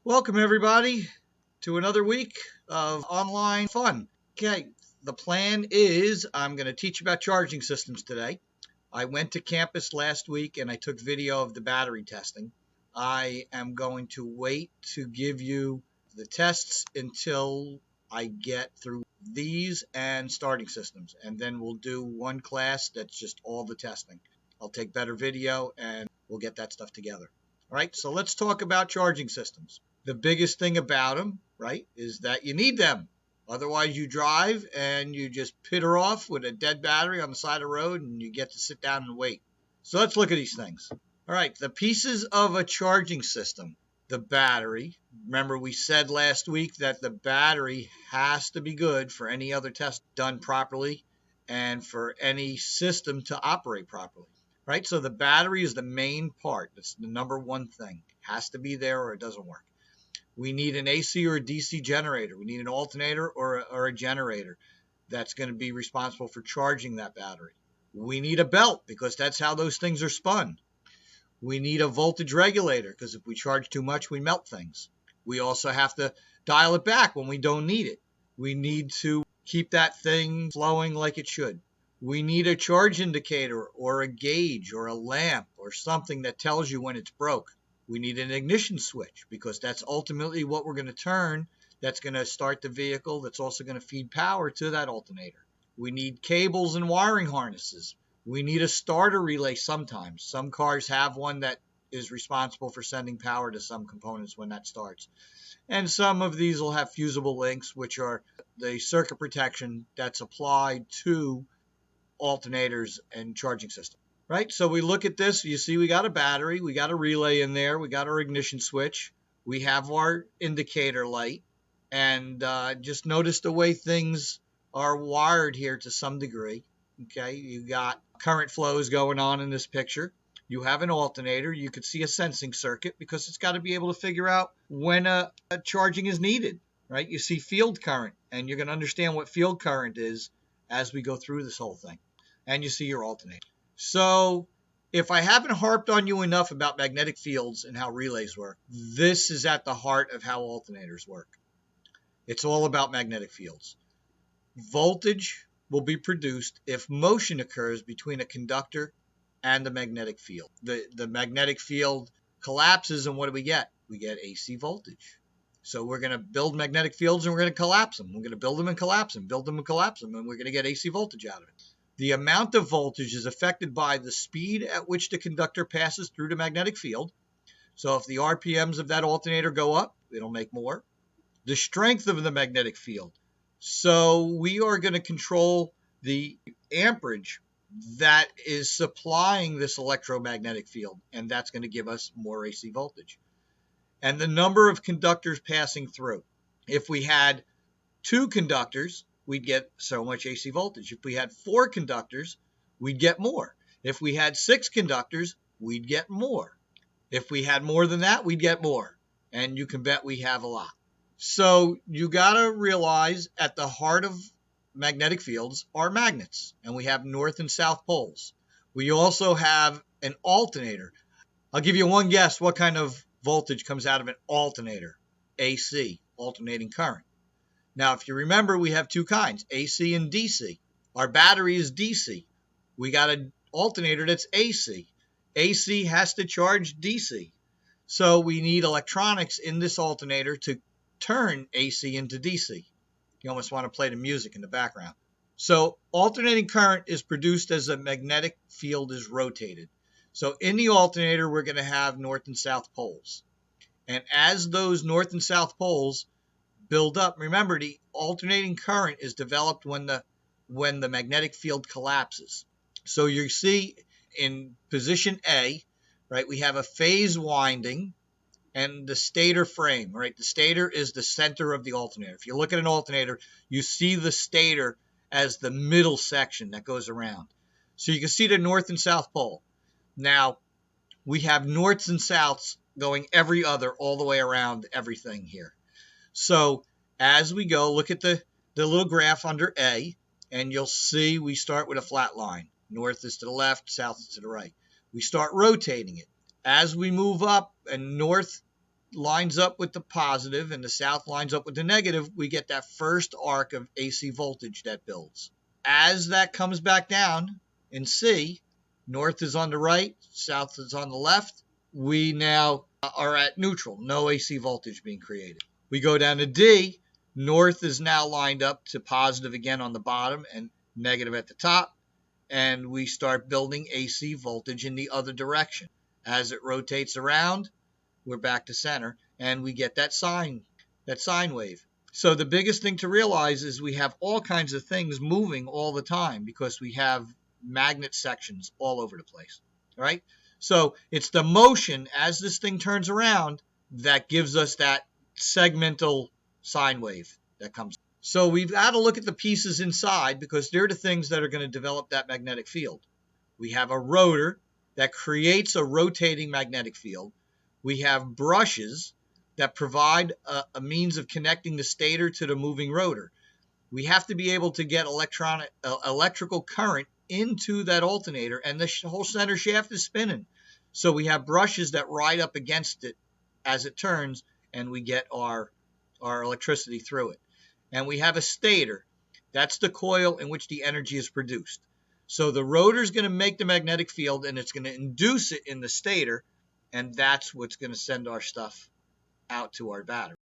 Welcome, everybody, to another week of online fun. Okay, the plan is I'm going to teach about charging systems today. I went to campus last week and I took video of the battery testing. I am going to wait to give you the tests until I get through these and starting systems, and then we'll do one class that's just all the testing. I'll take better video and we'll get that stuff together. All right, so let's talk about charging systems. The biggest thing about them, right, is that you need them. Otherwise, you drive and you just pitter off with a dead battery on the side of the road and you get to sit down and wait. So let's look at these things. All right, the pieces of a charging system. The battery. Remember, we said last week that the battery has to be good for any other test done properly and for any system to operate properly. Right, so the battery is the main part. It's the number one thing. It has to be there or it doesn't work. We need an AC or a DC generator. We need an alternator or a generator that's going to be responsible for charging that battery. We need a belt because that's how those things are spun. We need a voltage regulator because if we charge too much, we melt things. We also have to dial it back when we don't need it. We need to keep that thing flowing like it should. We need a charge indicator or a gauge or a lamp or something that tells you when it's broke. We need an ignition switch because that's ultimately what we're going to turn. That's going to start the vehicle. That's also going to feed power to that alternator. We need cables and wiring harnesses. We need a starter relay sometimes. Some cars have one that is responsible for sending power to some components when that starts. And some of these will have fusible links, which are the circuit protection that's applied to alternators and charging systems. Right, so we look at this, you see we got a battery, we got a relay in there, we got our ignition switch, we have our indicator light, and just notice the way things are wired here to some degree. Okay, you got current flows going on in this picture. You have an alternator, you could see a sensing circuit because it's got to be able to figure out when a charging is needed. Right, you see field current, and you're going to understand what field current is as we go through this whole thing. And you see your alternator. So if I haven't harped on you enough about magnetic fields and how relays work, this is at the heart of how alternators work. It's all about magnetic fields. Voltage will be produced if motion occurs between a conductor and the magnetic field. The magnetic field collapses, and what do we get? We get AC voltage. So we're going to build magnetic fields and we're going to collapse them. We're going to build them and collapse them, build them and collapse them, and we're going to get AC voltage out of it. The amount of voltage is affected by the speed at which the conductor passes through the magnetic field. So if the RPMs of that alternator go up, it'll make more. The strength of the magnetic field. So we are going to control the amperage that is supplying this electromagnetic field, and that's going to give us more AC voltage. And the number of conductors passing through. If we had 2 conductors, we'd get so much AC voltage. If we had 4 conductors, we'd get more. If we had 6 conductors, we'd get more. If we had more than that, we'd get more. And you can bet we have a lot. So you got to realize at the heart of magnetic fields are magnets. And we have north and south poles. We also have an alternator. I'll give you one guess what kind of voltage comes out of an alternator. AC, alternating current. Now, if you remember, we have 2 kinds, AC and DC. Our battery is DC. We got an alternator that's AC. AC has to charge DC. So we need electronics in this alternator to turn AC into DC. You almost want to play the music in the background. So alternating current is produced as a magnetic field is rotated. So in the alternator, we're going to have north and south poles. And as those north and south poles build up, remember the alternating current is developed when the magnetic field collapses. So you see in position A, right, we have a phase winding and the stator frame, right? The stator is the center of the alternator. If you look at an alternator, you see the stator as the middle section that goes around. So you can see the north and south pole. Now, we have norths and souths going every other all the way around everything here. So as we go, look at the little graph under A, and you'll see we start with a flat line. North is to the left, south is to the right. We start rotating it. As we move up and north, lines up with the positive and the south lines up with the negative, we get that first arc of AC voltage that builds. As that comes back down in C, north is on the right, south is on the left, we now are at neutral, no AC voltage being created. We go down to D, north is now lined up to positive again on the bottom and negative at the top, and we start building AC voltage in the other direction. As it rotates around, we're back to center, and we get that sine wave. So the biggest thing to realize is we have all kinds of things moving all the time because we have magnet sections all over the place, right? So it's the motion as this thing turns around that gives us that segmental sine wave that comes. So we've got to look at the pieces inside because they're the things that are going to develop that magnetic field. We have a rotor that creates a rotating magnetic field. We have brushes that provide a means of connecting the stator to the moving rotor. We have to be able to get electrical current into that alternator, and the whole center shaft is spinning. So we have brushes that ride up against it as it turns, and we get our electricity through it. And we have a stator. That's the coil in which the energy is produced. So the rotor is going to make the magnetic field, and it's going to induce it in the stator, and that's what's going to send our stuff out to our battery.